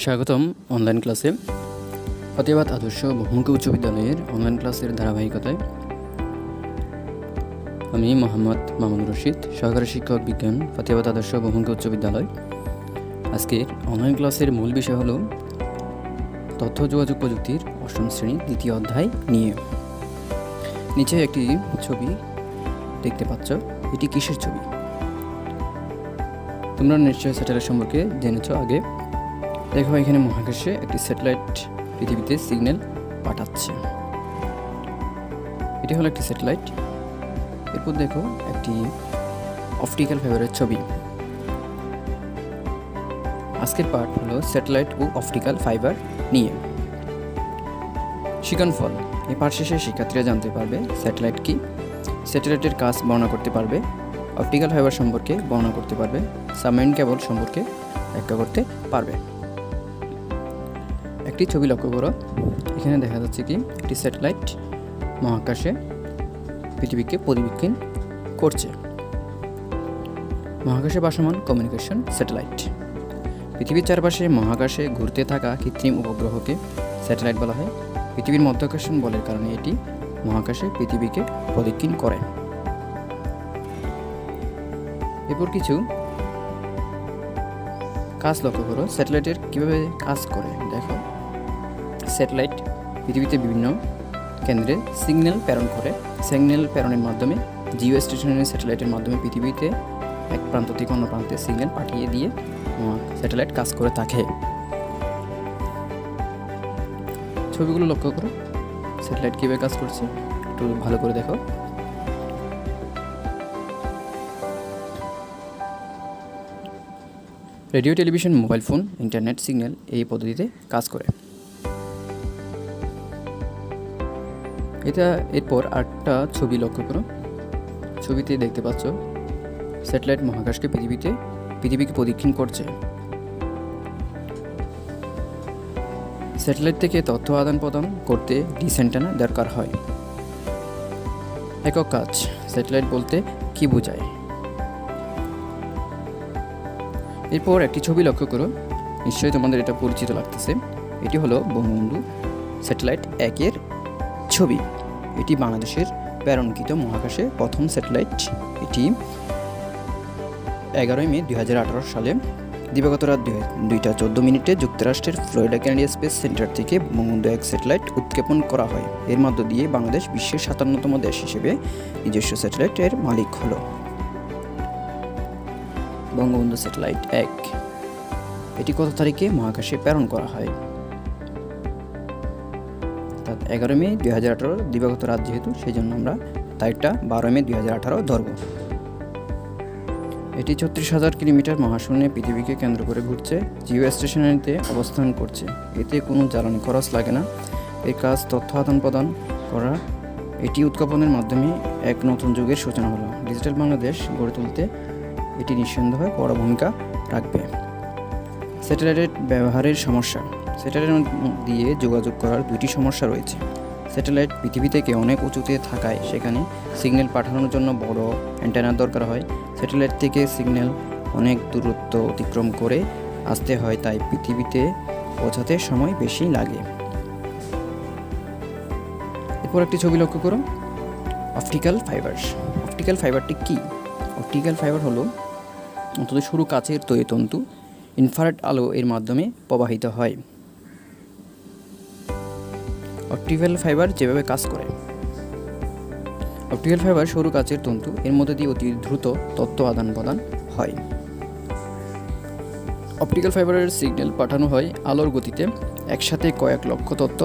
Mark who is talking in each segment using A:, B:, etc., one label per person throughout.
A: স্বাগতম অনলাইন ক্লাসে। ফতেহাবাদ আদর্শ বহুমুখী উচ্চ বিদ্যালয়ের অনলাইন ক্লাসের ধারাবাহিকতায় আমি মোহাম্মদ মামুনুর রশিদ, সহকারী শিক্ষক বিজ্ঞান, ফতেহাবাদ আদর্শ বহুমুখী উচ্চ বিদ্যালয়। আজকের অনলাইন ক্লাসের মূল বিষয় হলো তথ্য যোগাযোগ প্রযুক্তির অষ্টম শ্রেণী দ্বিতীয় অধ্যায় নিয়ে। নিচে একটি ছবি দেখতে পাচ্ছ, এটি কিসের ছবি? তোমরা নিশ্চয়ই স্যাটেলাইট সম্পর্কে জেনেছ আগে। দেখো, এখানে মহাকাশে একটি স্যাটেলাইট পৃথিবীতে সিগন্যাল পাঠাচ্ছে। এটি হলো একটি স্যাটেলাইট। এরপর দেখো একটি অপটিক্যাল ফাইবারের ছবি। আজকের পার্ট হলো স্যাটেলাইট ও অপটিক্যাল ফাইবার নিয়ে। শিক্ষণফল: এই পাঠ শেষে শিক্ষার্থীরা জানতে পারবে স্যাটেলাইট কি, স্যাটেলাইটের কাজ বর্ণনা করতে পারবে, অপটিক্যাল ফাইবার সম্পর্কে বর্ণনা করতে পারবে, সাবমেরিন কেবল সম্পর্কে ব্যাখ্যা করতে পারবে। একটি ছবি লক্ষ্য করো, এখানে দেখা যাচ্ছে কি একটি স্যাটেলাইট মহাকাশে পৃথিবীকে পরিবীক্ষণ করছে। মহাকাশে ভাসমান কমিউনিকেশন স্যাটেলাইট। পৃথিবীর চারপাশে মহাকাশে ঘুরতে থাকা কৃত্রিম উপগ্রহকে স্যাটেলাইট বলা হয়। পৃথিবীর মাধ্যাকর্ষণ বলের কারণে এটি মহাকাশে পৃথিবীকে প্রদক্ষিণ করে। এরপর কিছু কাজ লক্ষ্য করো, স্যাটেলাইটের কীভাবে কাজ করে দেখো। স্যাটেলাইট পৃথিবীতে বিভিন্ন কেন্দ্রে সিগন্যাল প্রেরণ করে। সিগন্যাল প্রেরণের মাধ্যমে জিও স্টেশনারি স্যাটেলাইটের মাধ্যমে পৃথিবীতে এক প্রান্ত থেকে অন্য প্রান্তে সিগন্যাল পাঠিয়ে দিয়ে স্যাটেলাইট কাজ করে থাকে। ছবিগুলো লক্ষ্য করো, স্যাটেলাইট কীভাবে কাজ করছে একটু ভালো করে দেখো। Radio, television, mobile phone, internet signal এই পদ্ধতিতে কাজ করে। এরপর আরেকটা ছবি লক্ষ্য করো, ছবিতে দেখতে পাচ্ছ স্যাটেলাইট মহাকাশকে পৃথিবীকে প্রদক্ষিণ করছে। স্যাটেলাইট থেকে তথ্য আদান প্রদান করতে ডিশ অ্যান্টেনা দরকার হয়। একক কাজ: স্যাটেলাইট বলতে কি বোঝায়? এরপর একটি ছবি লক্ষ্য করো, নিশ্চয়ই তোমাদের এটা পরিচিত লাগতেছে। এটি হলো বঙ্গবন্ধু স্যাটেলাইট 1-এর ছবি। এটি বাংলাদেশের প্রেরণকৃত মহাকাশে প্রথম স্যাটেলাইট। এটি 11 মে 2018 সালে দিবাগত রাত 2:14 যুক্তরাষ্ট্রের ফ্লোরিডা কেনেডি স্পেস সেন্টার থেকে বঙ্গবন্ধু 1 স্যাটেলাইট উৎক্ষেপণ করা হয়। এর মধ্য দিয়ে বাংলাদেশ বিশ্বের 57তম দেশ হিসেবে নিজস্ব স্যাটেলাইটের মালিক হলো। বঙ্গবন্ধু স্যাটেলাইট 1 এটি কত তারিখে মহাকাশে প্রেরণ করা হয়? 11 মে 2018 দিবাগত রাত, যেহেতু সেই জন্য আমরা তারিখটা 12 মে 2018 ধরব। এটি 36,000 কিলোমিটার মহাশূন্যে পৃথিবীকে কেন্দ্র করে ঘুরছে, জিও স্টেশনারিতে অবস্থান করছে। এতে কোনো জ্বালানি খরচ লাগে না। এর কাজ তথ্য আদান প্রদান করা। এটি উৎক্ষেপণের মাধ্যমে এক নতুন যুগের সূচনা হলো। ডিজিটাল বাংলাদেশ গড়ে তুলতে এটি নিঃসন্দেহে বড় ভূমিকা রাখবে। স্যাটেলাইটের ব্যবহারের সমস্যা: স্যাটেলাইট দিয়ে যোগাযোগ করার দুটি সমস্যা রয়েছে। স্যাটেলাইট পৃথিবী থেকে অনেক উঁচুতে থাকায় সেখানে সিগন্যাল পাঠানোর জন্য বড় অ্যান্টেনার দরকার হয়। স্যাটেলাইট থেকে সিগন্যাল অনেক দূরত্ব অতিক্রম করে আসতে হয়, তাই পৃথিবীতে পৌঁছাতে সময় বেশি লাগে। এরপর একটি ছবি লক্ষ্য করো, অপটিক্যাল ফাইবার। অপটিক্যাল ফাইবারটি কী? অপটিক্যাল ফাইবার হলো অন্তত সরু কাচের তৈরি তন্তু। ইনফ্রারেড আলো এর মাধ্যমে প্রবাহিত হয়। অপটিক্যাল ফাইবার যেভাবে কাজ করে: অপটিক্যাল ফাইবার সরু কাচের তন্তু, এর মধ্যে দিয়ে অতি দ্রুত তথ্য আদান প্রদান হয়। অপটিক্যাল ফাইবারের সিগন্যাল পাঠানো হয় আলোর গতিতে। একসাথে কয়েক লক্ষ তথ্য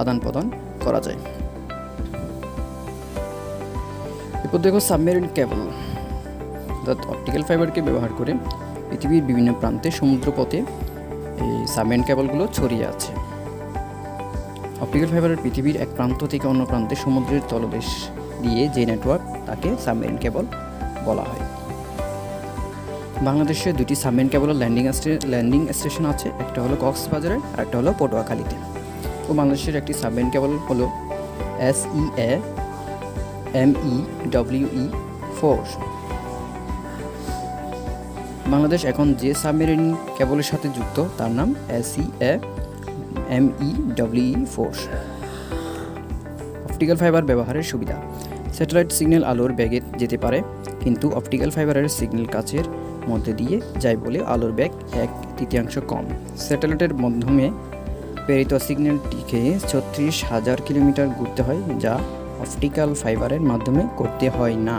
A: আদান প্রদান করা যায়। এরপর দেখো সাবমেরিন কেবল। অর্থাৎ অপটিক্যাল ফাইবারকে ব্যবহার করে পৃথিবীর বিভিন্ন প্রান্তে সমুদ্রপথে এই সাবমেরিন কেবলগুলো ছড়িয়ে আছে। অপটিক্যাল ফাইবারের পৃথিবীর এক প্রান্ত থেকে অন্য প্রান্তে সমুদ্রের তলদেশ দিয়ে যে নেটওয়ার্ক, তাকে সাবমেরিন কেবল বলা হয়। বাংলাদেশে দুটি সাবমেরিন কেবলের ল্যান্ডিং স্টেশন আছে, একটা হলো কক্সবাজারে আর একটা হলো পটুয়াখালীতে। ও বাংলাদেশের একটি সাবমেরিন কেবল হলো SEA-MEWE 4। বাংলাদেশ এখন যে সাবমেরিন কেবলের সাথে যুক্ত তার নাম SEA-MEWE-4। অপটিক্যাল ফাইবার ব্যবহারের সুবিধা। স্যাটেলাইট সিগন্যাল আলোর বেগে যেতে পারে, কিন্তু অপটিক্যাল ফাইবারের সিগন্যাল কাচের মধ্যে দিয়ে যায় বলে আলোর বেগ 1/3 কম। স্যাটেলাইটের মাধ্যমে প্রেরিত সিগন্যালটিকে 36,000 কিলোমিটার ঘুরতে হয়, যা অপটিক্যাল ফাইবারের মাধ্যমে করতে হয় না।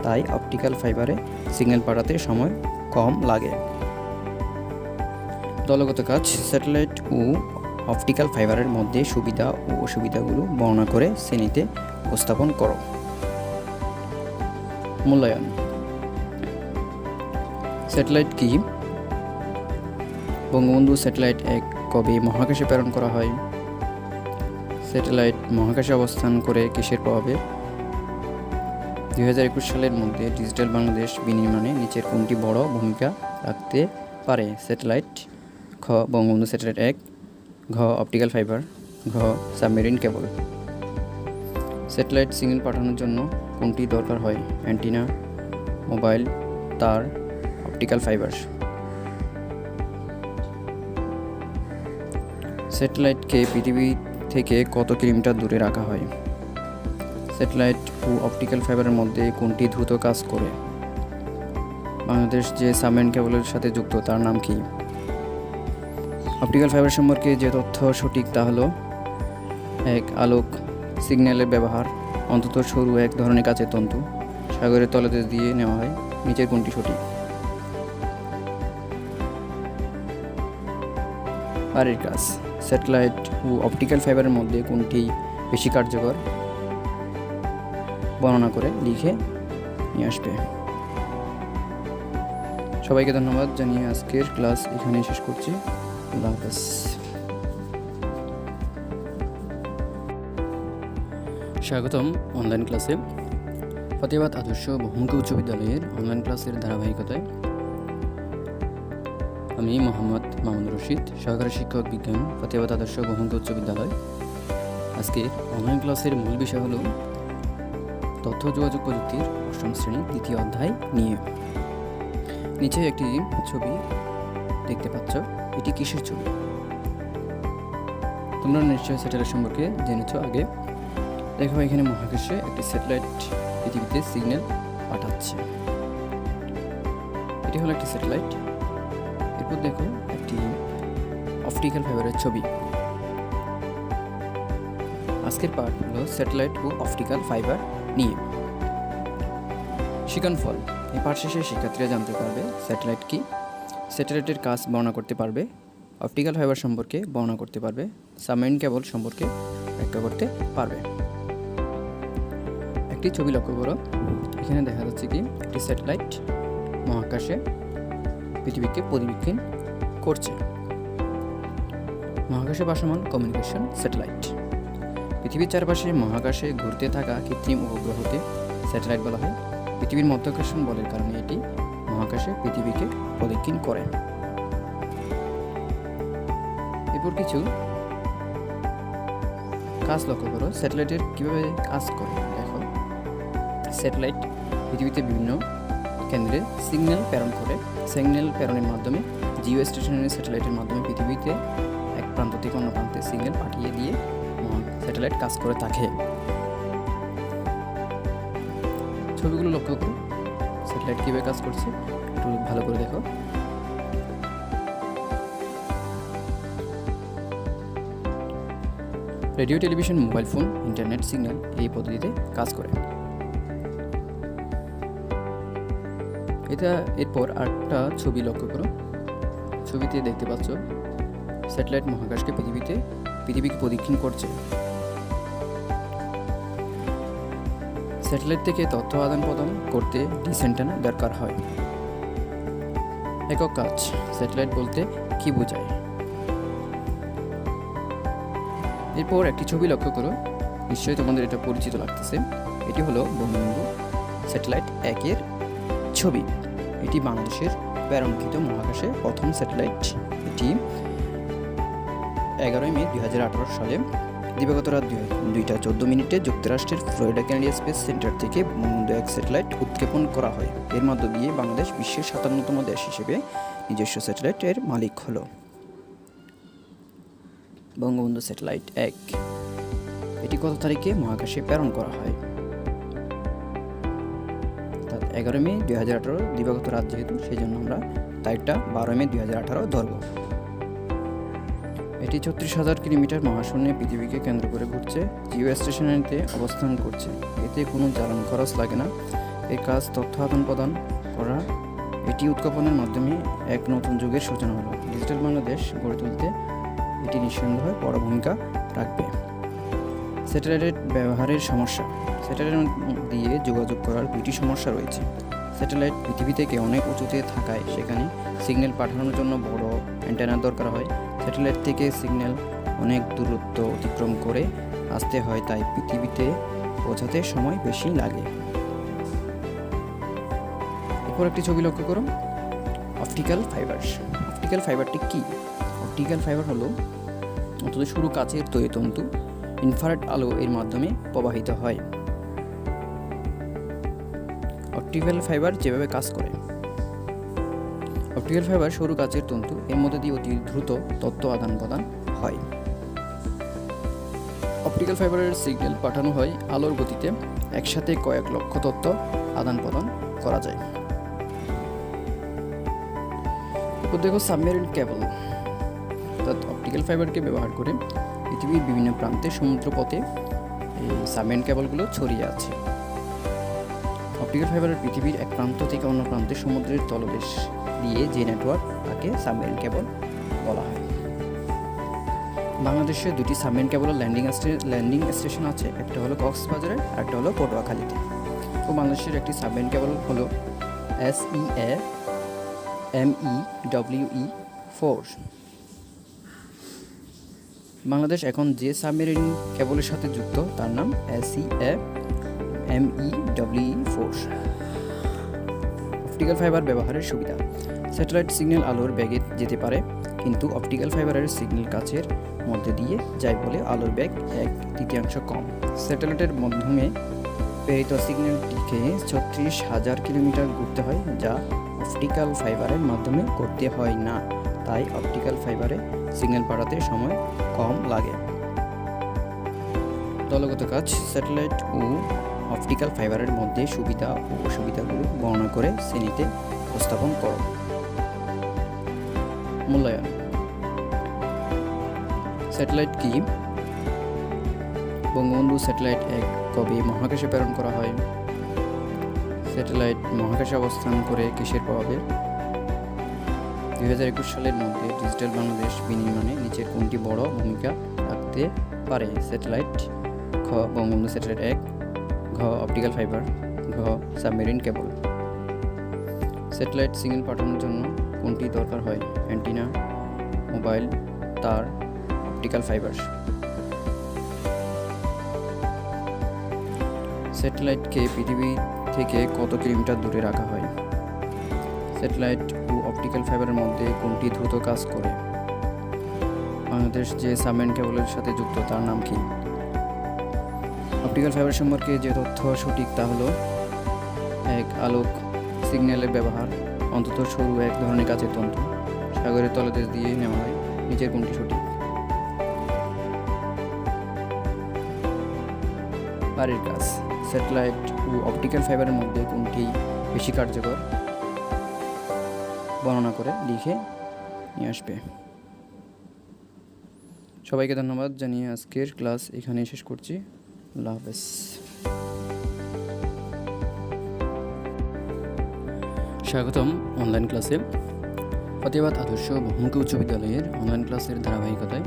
A: তাই অপটিক্যাল ফাইবারে সিগন্যাল পাঠাতে সময় কম লাগে। দলগত কাজ। স্যাটেলাইট ও অপটিক্যাল ফাইবারের মধ্যে সুবিধা ও অসুবিধাগুলো বর্ণনা করে শ্রেণীতে উপস্থাপন করো। মূল্যায়ন। স্যাটেলাইট কি? বঙ্গবন্ধু স্যাটেলাইট 1 কবে মহাকাশে প্রেরণ করা হয়? স্যাটেলাইট মহাকাশে অবস্থান করে কিসের প্রভাবে? 2021 সালের মধ্যে ডিজিটাল বাংলাদেশ বিনির্মাণে নিচের কোনটি বড় ভূমিকা রাখতে পারে? স্যাটেলাইট। খ বঙ্গবন্ধু স্যাটেলাইট 1, ঘ অপটিক্যাল ফাইবার, ঘ সাবমেরিন কেবল। স্যাটেলাইট সিগন্যাল পাঠানোর জন্য কোনটি দরকার হয়? অ্যান্টিনা, মোবাইল, তার, অপটিক্যাল ফাইবার। স্যাটেলাইটকে পৃথিবী থেকে কত কিলোমিটার দূরে রাখা হয়? স্যাটেলাইট ও অপটিক্যাল ফাইবারের মধ্যে কোনটি দ্রুত কাজ করে? বাংলাদেশ যে সাবমেরিন কেবলের সাথে যুক্ত তার নাম কি? অপটিক্যাল ফাইবার সম্পর্কে যে তথ্য সঠিক তা হলো: 1. আলোক সিগন্যালের ব্যবহার অন্তত সরু এক ধরনের কাচের তন্তু সাগরের তলদেশ দিয়ে নেওয়া হয়। নিচের কোনটি সঠিক? বাড়ির কাজ। স্যাটেলাইট ও অপটিক্যাল ফাইবারের মধ্যে কোনটি বেশি কার্যকর? বর্ণনা করে লিখে নিয়ে আসবে। সবাইকে ধন্যবাদ জানিয়ে আজকের ক্লাস এখানেই শেষ করছি। আল্লাহ হাফেজ। স্বাগতম অনলাইন ক্লাসে। ফতেহাবাদ আদর্শ বহুমুখী উচ্চ বিদ্যালয়ের অনলাইন ক্লাসের ধারাবাহিকতায় আমি মোহাম্মদ মামুন রশিদ, সহকারী শিক্ষক বিজ্ঞান, ফতেহাবাদ আদর্শ বহুমুখী উচ্চ বিদ্যালয়। আজকের অনলাইন ক্লাসের মূল বিষয় হলো তথ্য যোগাযোগ প্রযুক্তির 8ম শ্রেণী 2য় অধ্যায় নিয়ে। নিচে একটি ছবি দেখতে পাচ্ছ, এটি কিসের ছবি? তোমরা নিশ্চয়ই স্যাটেলাইট সম্পর্কে জেনেছ আগে। দেখো এখানে মহাকাশে একটি স্যাটেলাইট পৃথিবীতে সিগন্যাল পাঠাচ্ছে। এটি হলো একটি স্যাটেলাইট। এরপর দেখো একটি অপটিক্যাল ফাইবারের ছবি। আজকের পাঠ হলো স্যাটেলাইট ও অপটিক্যাল ফাইবার নিয়ে। শিক্ষণফল। এই পাঠ শেষে শিক্ষার্থীরা জানতে পারবে স্যাটেলাইট কি, স্যাটেলাইটের কাজ বর্ণনা করতে পারবে, অপটিক্যাল ফাইবার সম্পর্কে বর্ণনা করতে পারবে, সাবমেরিন কেবল সম্পর্কে ব্যাখ্যা করতে পারবে। একটি ছবি লক্ষ্য করো। এখানে দেখা যাচ্ছে কি একটি স্যাটেলাইট মহাকাশে পৃথিবীকে পরিবীক্ষণ করছে। মহাকাশে ভাসমান কমিউনিকেশন স্যাটেলাইট। পৃথিবীর চারপাশে মহাকাশে ঘুরতে থাকা কৃত্রিম উপগ্রহকে স্যাটেলাইট বলা হয়। পৃথিবীর মাধ্যাকর্ষণ বলের কারণে এটি মহাকাশে পৃথিবীকে প্রদক্ষিণ করে। এরপর কিছু কাজ লক্ষ্য করো। স্যাটেলাইটের কীভাবে কাজ করে দেখো। স্যাটেলাইট পৃথিবীতে বিভিন্ন কেন্দ্রে সিগন্যাল প্রেরণ করে। সিগন্যাল প্রেরণের মাধ্যমে জিও স্টেশনারি স্যাটেলাইটের মাধ্যমে পৃথিবীতে এক প্রান্ত থেকে অন্য প্রান্তে সিগন্যাল পাঠিয়ে দিয়ে স্যাটেলাইট কাজ করে থাকে। ছবিগুলো লক্ষ্য করো, স্যাটেলাইট কীভাবে কাজ করছে একটু ভালো করে দেখো। Radio, television, mobile phone, internet signal এই পদ্ধতিতে কাজ করে। এরপর আরেকটা ছবি লক্ষ্য করো। ছবিতে দেখতে পাচ্ছ স্যাটেলাইট মহাকাশকে পৃথিবীকে প্রদক্ষিণ করছে। স্যাটেলাইট থেকে তথ্য আদান প্রদান করতে ডিশ অ্যান্টেনা দরকার হয়। একক কাজ। স্যাটেলাইট বলতে কি বোঝায়? এরপর একটি ছবি লক্ষ্য করো, নিশ্চয়ই তোমাদের এটা পরিচিত লাগতেছে। এটি হলো বঙ্গবন্ধু স্যাটেলাইট 1-এর ছবি। এটি বাংলাদেশের প্রেরণকৃত মহাকাশে প্রথম স্যাটেলাইট। এটি 11 মে 2018 সালে দিবাগত রাত 2টা 14 মিনিটে যুক্তরাষ্ট্রের ফ্লোরিডা কেনেডি স্পেস সেন্টার থেকে বঙ্গবন্ধু 1 স্যাটেলাইট উৎক্ষেপণ করা হয়। এর মধ্য দিয়ে বাংলাদেশ বিশ্বের 57তম দেশ হিসেবে নিজস্ব স্যাটেলাইটের মালিক হলো। বঙ্গবন্ধু স্যাটেলাইট 1 এটি কত তারিখে মহাকাশে প্রেরণ করা হয়? 11 মে 2018। দিবাগত রাত যেহেতু সেই জন্য আমরা তারিখটা 12 মে 2018 ধরব। এটি 36,000 কিলোমিটার মহাশূন্যে পৃথিবীকে কেন্দ্র করে ঘুরছে, জিও স্টেশনারিতে অবস্থান করছে। এতে কোনো জ্বালানি খরচ লাগে না। এর কাজ তথ্য আদান প্রদান করা। এটি উৎক্ষেপণের মাধ্যমে এক নতুন যুগের সূচনা হলো। ডিজিটাল বাংলাদেশ গড়ে তুলতে এটি নিঃসন্দেহে বড় ভূমিকা রাখবে। স্যাটেলাইটের ব্যবহারের সমস্যা। স্যাটেলাইট দিয়ে যোগাযোগ করার দুইটি সমস্যা রয়েছে। স্যাটেলাইট পৃথিবী থেকে অনেক উঁচুতে থাকায় সেখানে সিগন্যাল পাঠানোর জন্য বড় অ্যান্টেনার দরকার হয়। স্যাটেলাইট থেকে সিগন্যাল অনেক দূরত্ব অতিক্রম করে আসতে হয়, তাই পৃথিবীতে পৌঁছাতে সময় বেশি লাগে। এরপর একটি ছবি লক্ষ্য করুন। Optical fibre. অপটিক্যাল ফাইবারটি কি? অপটিক্যাল ফাইবার হলো অত্যন্ত সরু কাচের তৈরি তন্তু। ইনফ্রারেড আলো এর মাধ্যমে প্রবাহিত হয়। অপটিক্যাল ফাইবার যেভাবে কাজ করে। অপটিক্যাল ফাইবার সরু কাচের তন্তু, এর মধ্যে দিয়ে অতি দ্রুত তথ্য আদান প্রদান হয়। অপটিক্যাল ফাইবারের সিগন্যাল পাঠানো হয় আলোর গতিতে। একসাথে কয়েক লক্ষ তথ্য আদান প্রদান করা যায়। এরপর দেখো সাবমেরিন কেবল। অর্থাৎ অপটিক্যাল ফাইবারকে ব্যবহার করে পৃথিবীর বিভিন্ন প্রান্তে সমুদ্রপথে এই সাবমেরিন কেবলগুলো ছড়িয়ে আছে। অপটিক্যাল ফাইবারের পৃথিবীর এক প্রান্ত থেকে অন্য প্রান্তে সমুদ্রের তলদেশ দিয়ে যে নেটওয়ার্ক, তাকে সাবমেরিন কেবল বলা হয়। বাংলাদেশে দুটি সাবমেরিন কেবলের ল্যান্ডিং স্টেশন আছে। একটা হলো কক্সবাজারে আর একটা হলো পটুয়াখালীতে। তো বাংলাদেশের একটি সাবমেরিন কেবল হলো SEA-MEWE-4। বাংলাদেশ এখন যে সাবমেরিন কেবলের সাথে যুক্ত তার নাম SEA-MEWE-4। অপটিক্যাল ফাইবার ব্যবহারের সুবিধা। স্যাটেলাইট সিগন্যাল আলোর বেগে যেতে পারে, কিন্তু অপটিক্যাল ফাইবারের সিগন্যাল কাচের মধ্যে দিয়ে যায় বলে আলোর বেগ 1/3 কম। স্যাটেলাইটের মাধ্যমে প্রেরিত সিগন্যালটিকে 36,000 কিলোমিটার ঘুরতে হয়, যা অপটিক্যাল ফাইবারের মাধ্যমে করতে হয় না। তাই অপটিক্যাল ফাইবারে সিগন্যাল পাঠাতে সময় কম লাগে। দলগত কাজ। স্যাটেলাইট ও অপটিক্যাল ফাইবারের মধ্যে সুবিধা ও অসুবিধাগুলো বর্ণনা করে শ্রেণীতে উপস্থাপন করো। মূল্যায়ন। স্যাটেলাইট কি? বঙ্গবন্ধু স্যাটেলাইট 1 কবে মহাকাশে প্রেরণ করা হয়? স্যাটেলাইট মহাকাশে অবস্থান করে কিসের প্রভাবে? 2021 সালের মধ্যে ডিজিটাল বাংলাদেশ বিনির্মাণে নিচের কোনটি বড় ভূমিকা রাখতে পারে? স্যাটেলাইট। খ বঙ্গবন্ধু স্যাটেলাইট 1, ঘ অপটিক্যাল ফাইবার, ঘ সাবমেরিন কেবল। স্যাটেলাইট সিগন্যাল পাঠানোর জন্য কোনটি দরকার হয়? অ্যান্টেনা, মোবাইল, তার, অপটিক্যাল ফাইবার। স্যাটেলাইটকে পৃথিবী থেকে কত কিলোমিটার দূরে রাখা হয়? স্যাটেলাইট ও অপটিক্যাল ফাইবারের মধ্যে কোনটি দ্রুত কাজ করে? বাংলাদেশ যে সাবমেরিন কেবলের সাথে যুক্ত তার নাম কি? অপটিক্যাল ফাইবার সম্পর্কে যে তথ্য সঠিক তা হলো: 1 আলোক সিগন্যালের ব্যবহার। অন্তত সরু এক ধরনের কাচের তন্তু সাগরের তলদেশ দিয়ে নেওয়া হয়। নিচের কোনটি সঠিক? বাড়ির কাজ। স্যাটেলাইট ও অপটিক্যাল ফাইবারের মধ্যে কোনটি বেশি কার্যকর? বর্ণনা করে লিখে নিয়ে আসবে। সবাইকে ধন্যবাদ জানিয়ে আজকের ক্লাস এখানেই শেষ করছি। আল্লাহ হাফেজ। স্বাগতম অনলাইন ক্লাসে। ফতেহাবাদ আদর্শ বহুমুখী উচ্চ বিদ্যালয়ের অনলাইন ক্লাসের ধারাবাহিকতায়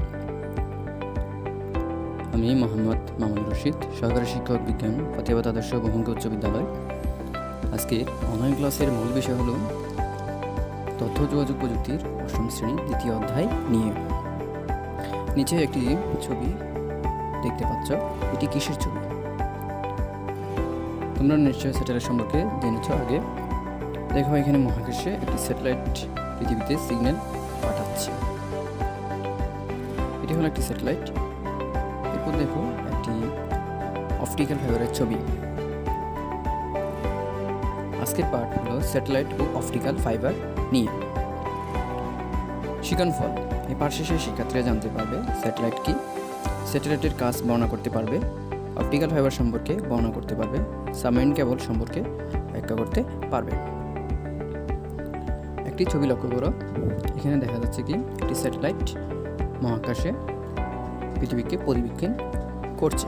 A: আমি মোহাম্মদ মামুনুর রশিদ, সহকারী শিক্ষক বিজ্ঞান, ফতেহাবাদ আদর্শ বহুমুখী উচ্চ বিদ্যালয়। আজকে অনলাইন ক্লাসের মূল বিষয় হলো তথ্য যোগাযোগ প্রযুক্তির 8ম শ্রেণী 2য় অধ্যায় নিয়ে। নিচে একটি ছবি দেখতে পাচ্ছ। এটি কিসের ছবি? তোমরা নিশ্চয়ই স্যাটেলাইট সম্পর্কে জেনেছ আগে। দেখো, এখানে মহাকাশে একটি স্যাটেলাইট পৃথিবীতে সিগন্যাল পাঠাচ্ছে। এটি হলো একটি স্যাটেলাইট। এর এরপর দেখো একটি অপটিক্যাল ফাইবারের ছবি। আজকের পার্ট হলো স্যাটেলাইট ও অপটিক্যাল ফাইবার নিয়ে। শিক্ষণফল: এই পাঠ শেষে শিক্ষার্থীরা জানতে পারবে স্যাটেলাইট কি, স্যাটেলাইটের কাজ বর্ণনা করতে পারবে, অপটিক্যাল ফাইবার সম্পর্কে বর্ণনা করতে পারবে, সাবমেরিন কেবল সম্পর্কে ব্যাখ্যা করতে পারবে। একটি ছবি লক্ষ্য করো। এখানে দেখা যাচ্ছে কি একটি স্যাটেলাইট মহাকাশে পৃথিবীকে পরিবীক্ষণ করছে।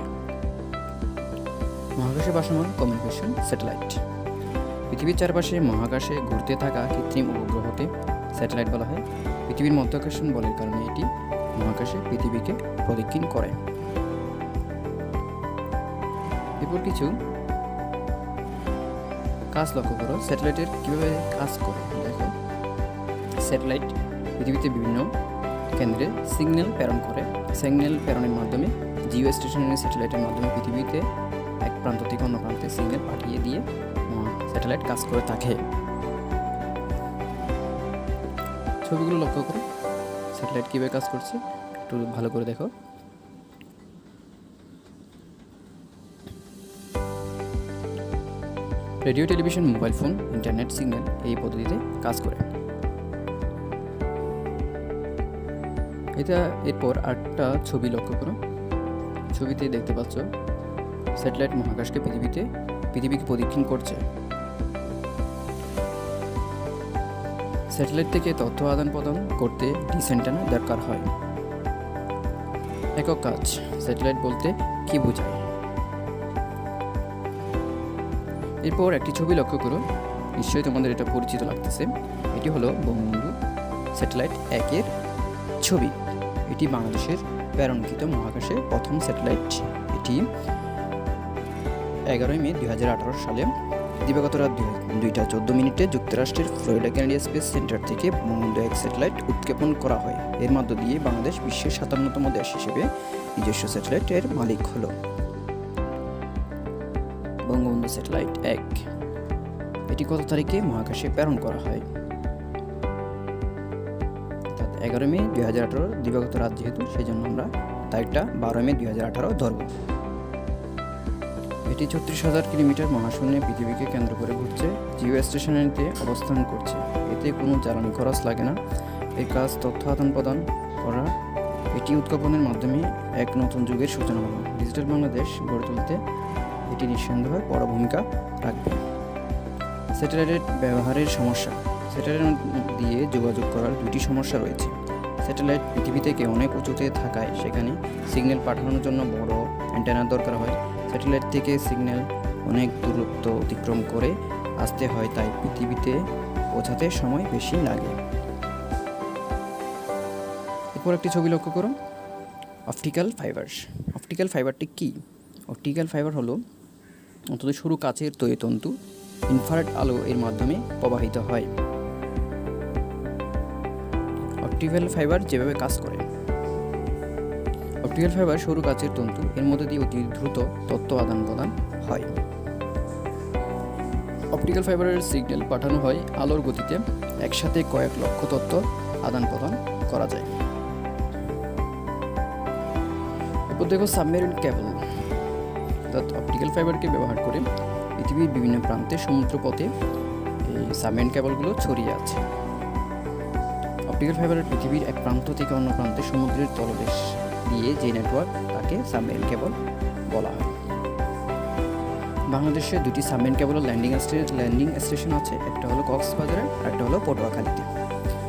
A: মহাকাশে ভাসমান কমিউনিকেশন স্যাটেলাইট। পৃথিবীর চারপাশে মহাকাশে ঘুরতে থাকা কৃত্রিম উপগ্রহকে স্যাটেলাইট বলা হয়। পৃথিবীর মাধ্যাকর্ষণ বলের কারণে এটি মহাকাশে পৃথিবীকে প্রদক্ষিণ করে। এরপর কিছু কাজ লক্ষ্য করো। স্যাটেলাইটের কীভাবে কাজ করে দেখো। স্যাটেলাইট পৃথিবীতে বিভিন্ন কেন্দ্রে সিগন্যাল প্রেরণ করে। সিগন্যাল প্রেরণের মাধ্যমে জিও স্টেশনারি স্যাটেলাইটের মাধ্যমে পৃথিবীতে এক প্রান্ত থেকে অন্য প্রান্তে সিগন্যাল পাঠিয়ে দিয়ে স্যাটেলাইট কাজ করে থাকে। ছবিগুলো লক্ষ্য করো, স্যাটেলাইট কীভাবে কাজ করছে একটু ভালো করে দেখো। Radio, television, mobile phone, internet signal এই পদ্ধতিতে কাজ করে। এরপর আরেকটা ছবি লক্ষ্য করো। ছবিতে দেখতে পাচ্ছ স্যাটেলাইট মহাকাশকে পৃথিবীকে প্রদক্ষিণ করছে। স্যাটেলাইট থেকে তথ্য আদান প্রদান করতে ডিশ অ্যান্টেনা দরকার হয়। একক কাজ: স্যাটেলাইট বলতে কি বোঝায়? এরপর একটি ছবি লক্ষ্য করো। নিশ্চয়ই তোমাদের এটা পরিচিত লাগতেছে। এটি হলো বঙ্গবন্ধু স্যাটেলাইট 1-এর ছবি। এটি বাংলাদেশের প্রেরণকৃত মহাকাশে প্রথম স্যাটেলাইট। এটি 11 মে 2018 সালে দিবাগত রাত 2:14 যুক্তরাষ্ট্রের ফ্লোরিডা কেনেডি স্পেস সেন্টার থেকে বঙ্গবন্ধু 1 স্যাটেলাইট উৎক্ষেপণ করা হয়। এর মধ্য দিয়ে বাংলাদেশ বিশ্বের 57তম দেশ হিসেবে নিজস্ব স্যাটেলাইটের মালিক হলো। বঙ্গবন্ধু স্যাটেলাইট 1 এটি কত তারিখে মহাকাশে প্রেরণ করা হয়? 11 মে 2018 দিবাগত রাত, যেহেতু সেই জন্য আমরা তারিখটা 12 মে 2018 ধরব। এটি 36,000 কিলোমিটার মহাশূন্যে পৃথিবীকে কেন্দ্র করে ঘুরছে। জিও স্টেশনারিতে অবস্থান করছে। এতে কোনো জ্বালানি খরচ লাগে না। এর কাজ তথ্য আদান প্রদান করা। এটি উৎক্ষেপণের মাধ্যমে এক নতুন যুগের সূচনা হলো। ডিজিটাল বাংলাদেশ গড়ে তুলতে এটি নিঃসন্দেহে বড় ভূমিকা রাখবে। স্যাটেলাইটের ব্যবহারের সমস্যা: স্যাটেলাইট দিয়ে যোগাযোগ করার দুটি সমস্যা রয়েছে। স্যাটেলাইট পৃথিবী থেকে অনেক উঁচুতে থাকায় সেখানে সিগন্যাল পাঠানোর জন্য বড় অ্যান্টেনার দরকার হয়। স্যাটেলাইট থেকে সিগন্যাল অনেক দূরত্ব অতিক্রম করে আসতে হয়, তাই পৃথিবীতে পৌঁছাতে সময় বেশি লাগে। এরপর একটি ছবি লক্ষ্য করো। Optical fibre. অপটিক্যাল ফাইবারটি কী? অপটিক্যাল ফাইবার হলো অত্যন্ত সরু কাচের তৈরি তন্তু। ইনফ্রারেড আলো এর মাধ্যমে প্রবাহিত হয়। অপটিক্যাল ফাইবার যেভাবে কাজ করে: অপটিক্যাল ফাইবার সরু কাচের তন্তু, এর মধ্যে দিয়ে অতি দ্রুত তথ্য আদান প্রদান হয়। অপটিক্যাল ফাইবারের সিগন্যাল পাঠানো হয় আলোর গতিতে। একসাথে কয়েক লক্ষ তথ্য আদান প্রদান করা যায়। এরপর দেখো সাবমেরিন কেবল। অর্থাৎ অপটিক্যাল ফাইবারকে ব্যবহার করে পৃথিবীর বিভিন্ন প্রান্তে সমুদ্রপথে এই সাবমেরিন কেবলগুলো ছড়িয়ে আছে। অপটিক্যাল ফাইবারের পৃথিবীর এক প্রান্ত থেকে অন্য প্রান্তে সমুদ্রের তলদেশ দিয়ে যে নেটওয়ার্ক, তাকে সাবমেরিন কেবল বলা হয়। বাংলাদেশে দুটি সাবমেরিন কেবল ল্যান্ডিং স্টেশন আছে। একটা হলো কক্সবাজারে আর একটা হলো পটুয়াখালীতে।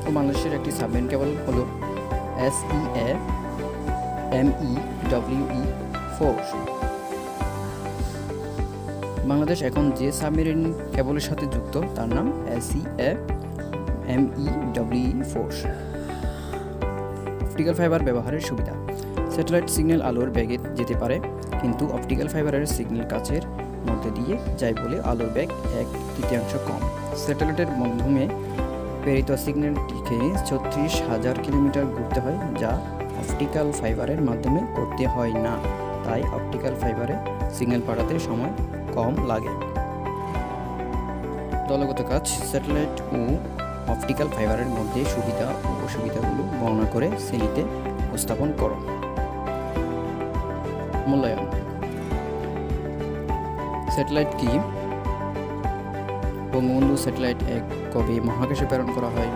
A: তো বাংলাদেশের একটি সাবমেরিন কেবল হলো SEA-MEWE-4। বাংলাদেশ এখন যে সাবমেরিন কেবলের সাথে যুক্ত তার নাম SEA-MEWE-4। অপটিক্যাল ফাইবার ব্যবহারের সুবিধা: স্যাটেলাইট সিগন্যাল আলোর বেগে যেতে পারে, কিন্তু অপটিক্যাল ফাইবারের সিগন্যাল কাচের মধ্যে দিয়ে যায় বলে আলোর বেগ 1/3 কম। স্যাটেলাইটের মাধ্যমে প্রেরিত সিগন্যালটিকে 36,000 কিলোমিটার ঘুরতে হয়, যা অপটিক্যাল ফাইবারের মাধ্যমে করতে হয় না। তাই অপটিক্যাল ফাইবারে সিগন্যাল পাঠাতে সময় কম লাগে। দলগত কাজ: স্যাটেলাইট ও অপটিক্যাল ফাইবারের মধ্যে সুবিধা ও অসুবিধাগুলো বর্ণনা করে শ্রেণীতে উপস্থাপন করো। মূল্যায়ন। স্যাটেলাইট কি? বঙ্গবন্ধু স্যাটেলাইট 1 কবে মহাকাশে প্রেরণ করা হয়?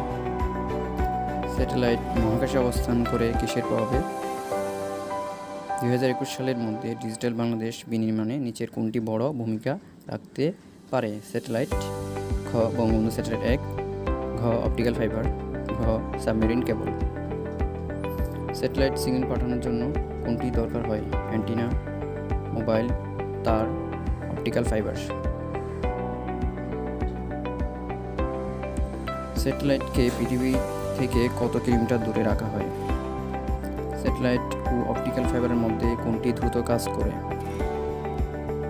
A: স্যাটেলাইট মহাকাশে অবস্থান করে কিসের প্রভাবে? 2021 সালের মধ্যে ডিজিটাল বাংলাদেশ বিনির্মাণে নিচের কোনটি বড় ভূমিকা রাখতে পারে? স্যাটেলাইট খ বঙ্গবন্ধু স্যাটেলাইট 1, ঘ অপটিক্যাল ফাইবার, ঘ সাবমেরিন কেবল। স্যাটেলাইট সিগন্যাল পাঠানোর জন্য কোনটি দরকার হয়? অ্যান্টিনা, মোবাইল, তার, অপটিক্যাল ফাইবার। স্যাটেলাইটকে পৃথিবী থেকে কত কিলোমিটার দূরে রাখা হয়? স্যাটেলাইট ও অপটিক্যাল ফাইবারের মধ্যে কোনটি দ্রুত কাজ করে?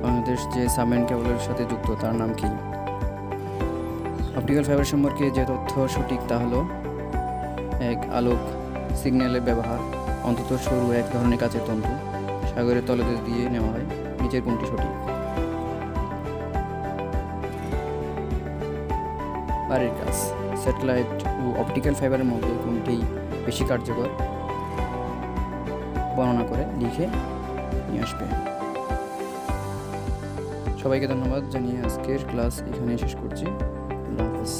A: বাংলাদেশ যে সাবমেরিন কেবলের সাথে যুক্ত তার নাম কি? অপটিক্যাল ফাইবার সম্পর্কে যে তথ্য সঠিক তা হলো: 1. আলোক সিগন্যালের ব্যবহার, অন্তত সরু এক ধরনের কাচের তন্তু সাগরের তলদেশ দিয়ে নেওয়া হয়। নিচের কোনটি সঠিক? বাড়ির কাজ। স্যাটেলাইট ও অপটিক্যাল ফাইবারের মধ্যে কোনটি বেশি কার্যকর? বর্ণনা করে লিখে নিয়ে আসবে। সবাইকে ধন্যবাদ জানিয়ে আজকের ক্লাস এখানে শেষ করছি। আল্লাহ হাফেজ।